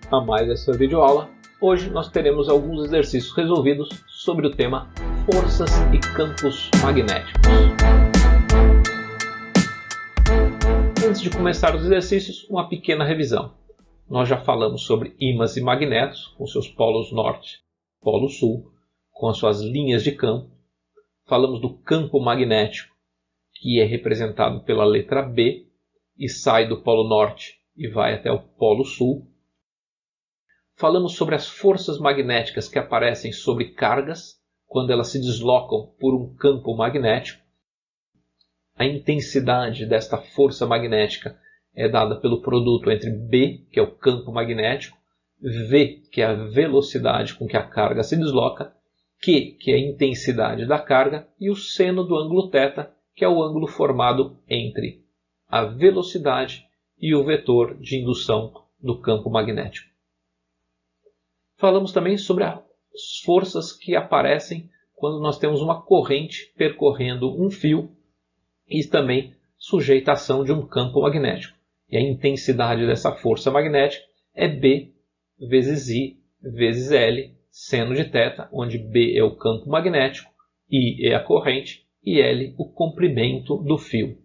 a mais essa videoaula. Hoje nós teremos alguns exercícios resolvidos sobre o tema forças e campos magnéticos. Antes de começar os exercícios, uma pequena revisão. Nós já falamos sobre ímãs e magnetos, com seus polos norte e polo sul, com as suas linhas de campo. Falamos do campo magnético, que é representado pela letra B e sai do polo norte e vai até o polo sul. Falamos sobre as forças magnéticas que aparecem sobre cargas, quando elas se deslocam por um campo magnético. A intensidade desta força magnética é dada pelo produto entre B, que é o campo magnético, V, que é a velocidade com que a carga se desloca, Q, que é a intensidade da carga, e o seno do ângulo θ, que é o ângulo formado entre a velocidade e o vetor de indução do campo magnético. Falamos também sobre as forças que aparecem quando nós temos uma corrente percorrendo um fio e também sujeita à ação de um campo magnético. E a intensidade dessa força magnética é B vezes I vezes L, seno de θ, onde B é o campo magnético, I é a corrente e L o comprimento do fio.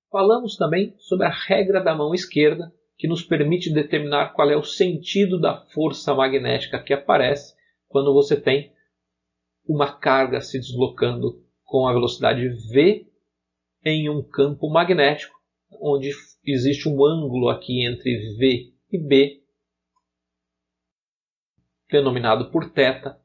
Falamos também sobre a regra da mão esquerda, que nos permite determinar qual é o sentido da força magnética que aparece quando você tem uma carga se deslocando com a velocidade v em um campo magnético, onde existe um ângulo aqui entre v e b, denominado por θ.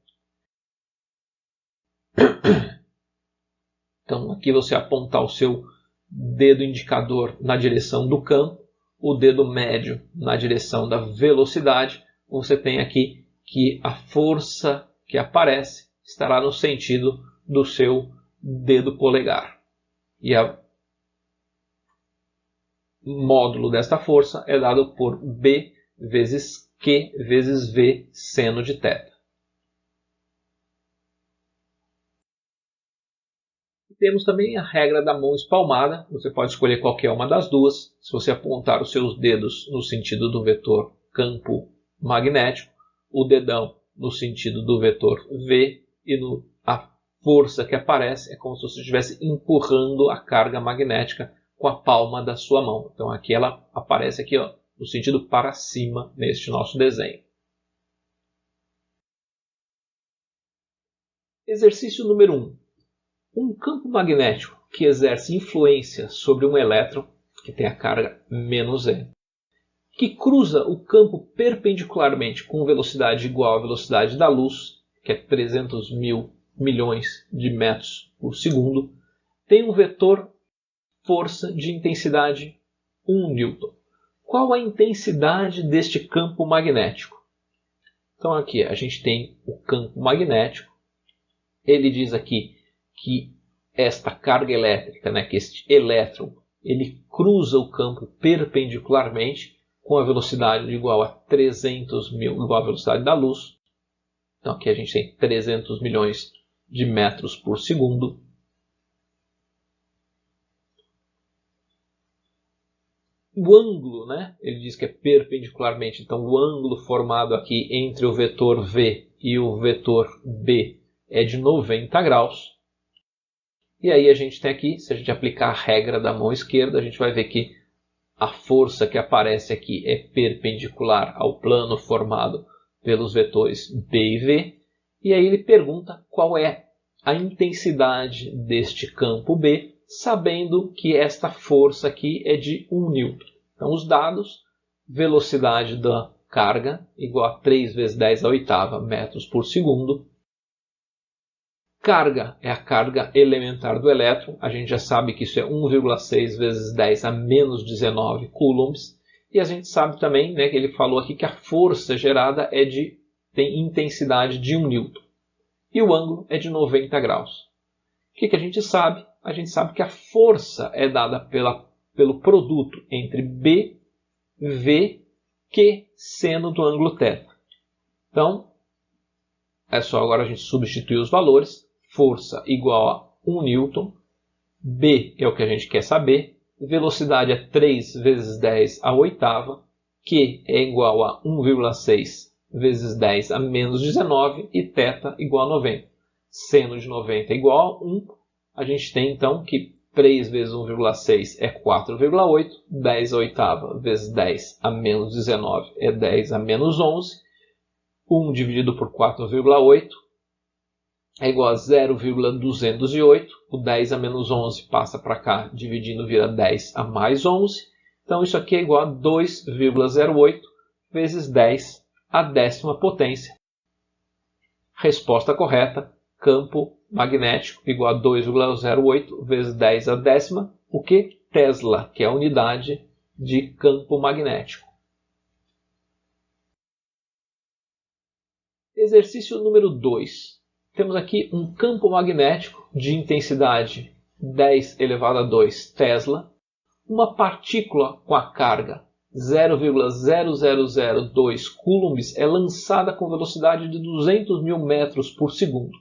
Então aqui você apontar o seu dedo indicador na direção do campo, o dedo médio na direção da velocidade, você tem aqui que a força que aparece estará no sentido do seu dedo polegar. E o módulo desta força é dado por B vezes Q vezes V seno de θ. Temos também a regra da mão espalmada. Você pode escolher qualquer uma das duas. Se você apontar os seus dedos no sentido do vetor campo magnético, o dedão no sentido do vetor V, e a força que aparece é como se você estivesse empurrando a carga magnética com a palma da sua mão. Então aqui ela aparece aqui, ó, no sentido para cima neste nosso desenho. Exercício número 1. Um campo magnético que exerce influência sobre um elétron, que tem a carga -E, que cruza o campo perpendicularmente com velocidade igual à velocidade da luz, que é 300 mil milhões de metros por segundo, tem um vetor força de intensidade 1 newton. Qual a intensidade deste campo magnético? Então aqui a gente tem o campo magnético. Ele diz aqui que esta carga elétrica, que este elétron, ele cruza o campo perpendicularmente com a velocidade igual a 300 mil, igual à velocidade da luz. Então aqui a gente tem 300 milhões de metros por segundo. O ângulo, ele diz que é perpendicularmente, então o ângulo formado aqui entre o vetor V e o vetor B é de 90 graus. E aí a gente tem aqui, se a gente aplicar a regra da mão esquerda, a gente vai ver que a força que aparece aqui é perpendicular ao plano formado pelos vetores B e V. E aí ele pergunta qual é a intensidade deste campo B, sabendo que esta força aqui é de 1 newton. Então os dados, velocidade da carga igual a 3 vezes 10 à oitava metros por segundo. Carga é a carga elementar do elétron. A gente já sabe que isso é 1,6 vezes 10 a menos 19 coulombs. E a gente sabe também, que ele falou aqui que a força gerada tem intensidade de 1 newton. E o ângulo é de 90 graus. O que a gente sabe? A gente sabe que a força é dada pelo produto entre B, V, Q, seno do ângulo θ. Então, é só agora a gente substituir os valores. Força igual a 1 newton, B é o que a gente quer saber, velocidade é 3 vezes 10 a oitava, Q é igual a 1,6 vezes 10 a menos 19 e θ igual a 90. Seno de 90 é igual a 1, a gente tem então que 3 vezes 1,6 é 4,8, 10 a oitava vezes 10 a menos 19 é 10 a menos 11, 1 dividido por 4,8 é igual a 0,208, o 10 a menos 11 passa para cá, dividindo vira 10 a mais 11, então isso aqui é igual a 2,08 vezes 10 a décima potência. Resposta correta, campo magnético igual a 2,08 vezes 10 a décima, o que? Tesla, que é a unidade de campo magnético. Exercício número 2. Temos aqui um campo magnético de intensidade 10 elevado a 2 Tesla, uma partícula com a carga 0,0002 coulombs é lançada com velocidade de 200 mil metros por segundo,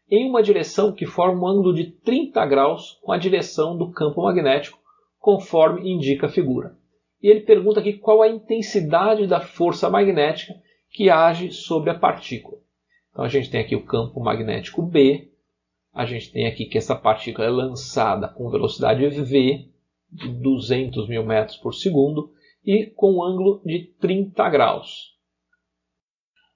em uma direção que forma um ângulo de 30 graus com a direção do campo magnético, conforme indica a figura. E ele pergunta aqui qual a intensidade da força magnética que age sobre a partícula. Então a gente tem aqui o campo magnético B, a gente tem aqui que essa partícula é lançada com velocidade v, de 200 mil metros por segundo, e com um ângulo de 30 graus.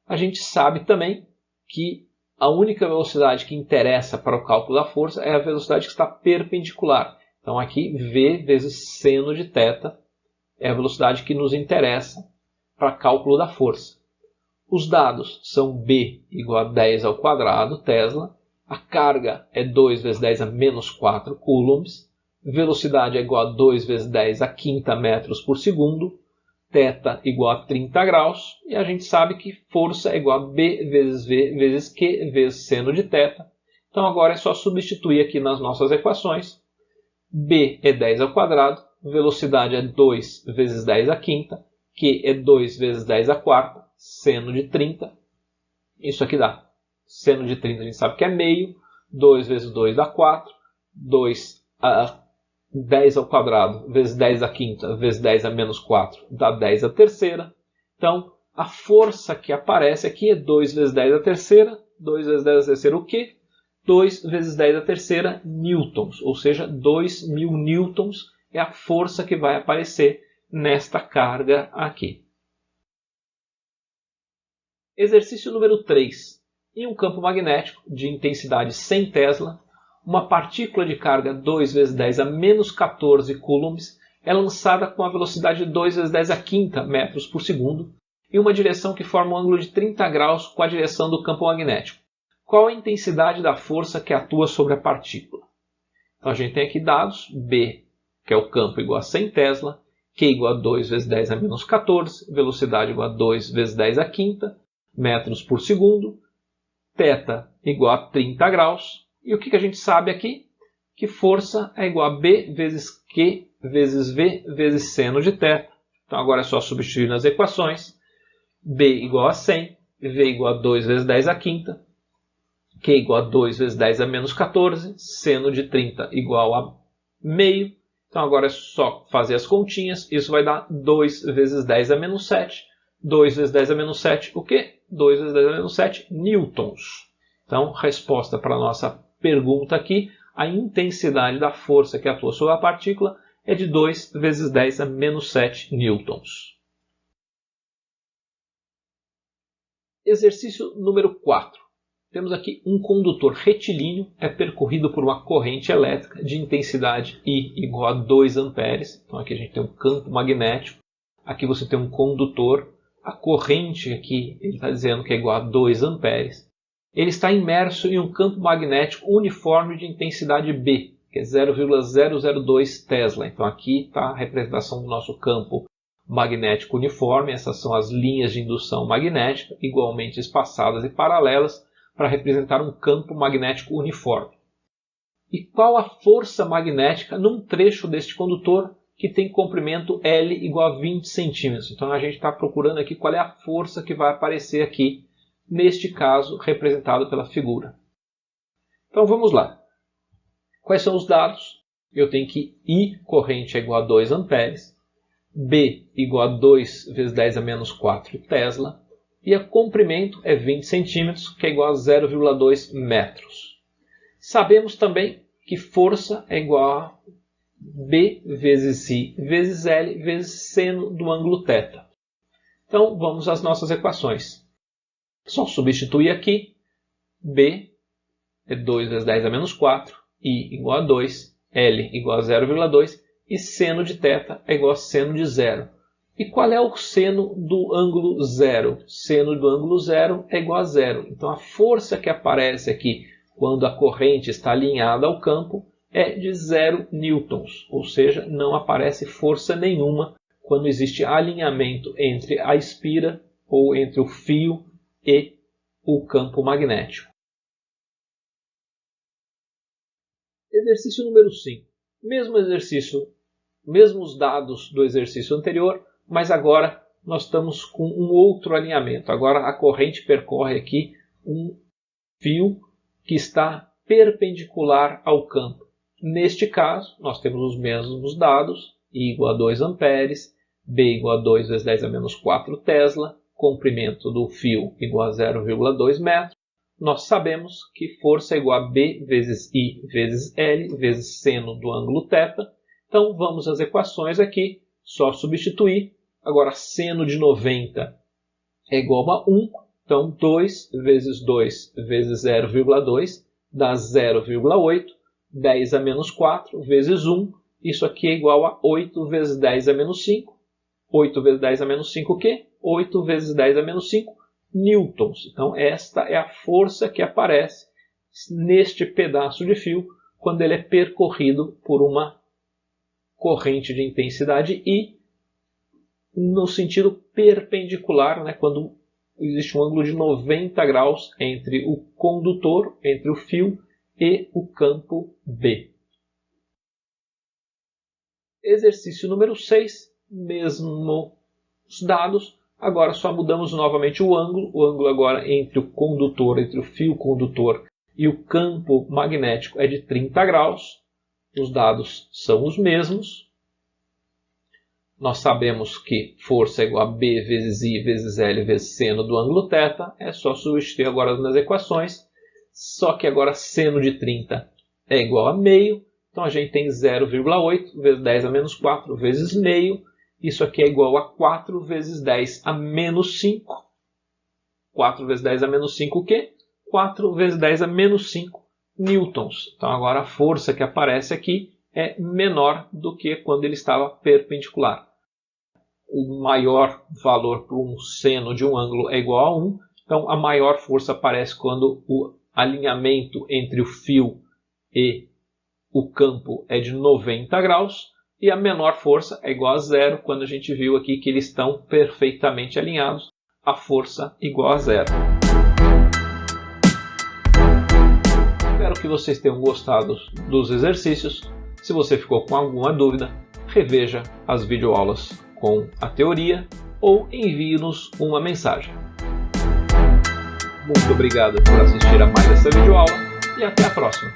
A gente sabe também que a única velocidade que interessa para o cálculo da força é a velocidade que está perpendicular. Então aqui v vezes seno de θ é a velocidade que nos interessa para cálculo da força. Os dados são B igual a 10 ao quadrado Tesla, a carga é 2 vezes 10 a menos 4 coulombs, velocidade é igual a 2 vezes 10 a quinta metros por segundo, θ igual a 30 graus, e a gente sabe que força é igual a B vezes V vezes Q vezes seno de θ. Então agora é só substituir aqui nas nossas equações. B é 10 ao quadrado, velocidade é 2 vezes 10 a quinta, Q é 2 vezes 10 a quarta, seno de 30. Isso aqui dá. Seno de 30 a gente sabe que é meio, 2 vezes 2 dá 4, 2 a 10 ao quadrado vezes 10 a quinta vezes 10 a menos 4 dá 10 a terceira. Então, a força que aparece aqui é 2 vezes 10 a terceira. 2 vezes 10 a terceira o quê? 2 vezes 10 a terceira newtons, ou seja, 2.000 newtons é a força que vai aparecer nesta carga aqui. Exercício número 3. Em um campo magnético de intensidade 100 Tesla, uma partícula de carga 2 vezes 10 a menos 14 coulombs é lançada com a velocidade de 2 vezes 10 a quinta metros por segundo em uma direção que forma um ângulo de 30 graus com a direção do campo magnético. Qual a intensidade da força que atua sobre a partícula? Então a gente tem aqui dados, B, que é o campo, igual a 100 Tesla, Q igual a 2 vezes 10 a menos 14, velocidade igual a 2 vezes 10 a quinta metros por segundo, θ igual a 30 graus. E o que a gente sabe aqui? Que força é igual a B vezes Q vezes V vezes seno de θ. Então agora é só substituir nas equações. B igual a 100, V igual a 2 vezes 10 a quinta, Q igual a 2 vezes 10 a menos 14, seno de 30 igual a meio. Então agora é só fazer as continhas. Isso vai dar 2 vezes 10 a menos 7. 2 vezes 10 a menos 7, o quê? 2 vezes 10 a menos 7 newtons. Então, resposta para a nossa pergunta aqui, a intensidade da força que atua sobre a partícula é de 2 vezes 10 a menos 7 newtons. Exercício número 4. Temos aqui um condutor retilíneo, é percorrido por uma corrente elétrica de intensidade I igual a 2 amperes. Então aqui a gente tem um campo magnético, aqui você tem um condutor, a corrente aqui ele está dizendo que é igual a 2 amperes. Ele está imerso em um campo magnético uniforme de intensidade B, que é 0,002 Tesla. Então aqui está a representação do nosso campo magnético uniforme. Essas são as linhas de indução magnética, igualmente espaçadas e paralelas, para representar um campo magnético uniforme. E qual a força magnética num trecho deste condutor que tem comprimento L igual a 20 centímetros? Então a gente está procurando aqui qual é a força que vai aparecer aqui, neste caso representado pela figura. Então vamos lá. Quais são os dados? eu tenho que I corrente é igual a 2 amperes, B igual a 2 vezes 10 a menos 4 Tesla, e o comprimento é 20 centímetros, que é igual a 0,2 metros. Sabemos também que força é igual a B vezes I vezes L vezes seno do ângulo θ. Então, vamos às nossas equações. Só substituir aqui. B é 2 vezes 10 a menos 4, I igual a 2, L igual a 0,2 e seno de θ é igual a seno de 0. E qual é o seno do ângulo 0? Seno do ângulo 0 é igual a 0. Então, a força que aparece aqui quando a corrente está alinhada ao campo é de 0 newtons, ou seja, não aparece força nenhuma quando existe alinhamento entre a espira ou entre o fio e o campo magnético. Exercício número 5. Mesmo exercício, mesmos dados do exercício anterior, mas agora nós estamos com um outro alinhamento. Agora a corrente percorre aqui um fio que está perpendicular ao campo. Neste caso, nós temos os mesmos dados, I igual a 2 amperes, B igual a 2 vezes 10 a menos 4 Tesla, comprimento do fio igual a 0,2 metros. Nós sabemos que força é igual a B vezes I vezes L vezes seno do ângulo θ. Então, vamos às equações aqui, só substituir. Agora, seno de 90 é igual a 1. Então, 2 vezes 2 vezes 0,2 dá 0,8. 10 a menos 4 vezes 1. Isso aqui é igual a 8 vezes 10 a menos 5. 8 vezes 10 a menos 5 o quê? 8 vezes 10 a menos 5 newtons. Então, esta é a força que aparece neste pedaço de fio quando ele é percorrido por uma corrente de intensidade I no sentido perpendicular, né, quando existe um ângulo de 90 graus entre o condutor, entre o fio e o campo B. Exercício número 6, mesmos dados, agora só mudamos novamente o ângulo agora entre o condutor, entre o fio condutor e o campo magnético é de 30 graus, os dados são os mesmos. Nós sabemos que força é igual a B vezes I vezes L vezes seno do ângulo θ, é só substituir agora nas equações, só que agora seno de 30 é igual a meio, então a gente tem 0,8 vezes 10 a menos 4 vezes meio, isso aqui é igual a 4 vezes 10 a menos 5. 4 vezes 10 a menos 5 o quê? 4 vezes 10 a menos 5 newtons. Então agora a força que aparece aqui é menor do que quando ele estava perpendicular. O maior valor para um seno de um ângulo é igual a 1. Então a maior força aparece quando o alinhamento entre o fio e o campo é de 90 graus. E a menor força é igual a 0, quando a gente viu aqui que eles estão perfeitamente alinhados, a força igual a 0. Espero que vocês tenham gostado dos exercícios. Se você ficou com alguma dúvida, reveja as videoaulas com a teoria ou envie-nos uma mensagem. Muito obrigado por assistir a mais essa videoaula e até a próxima.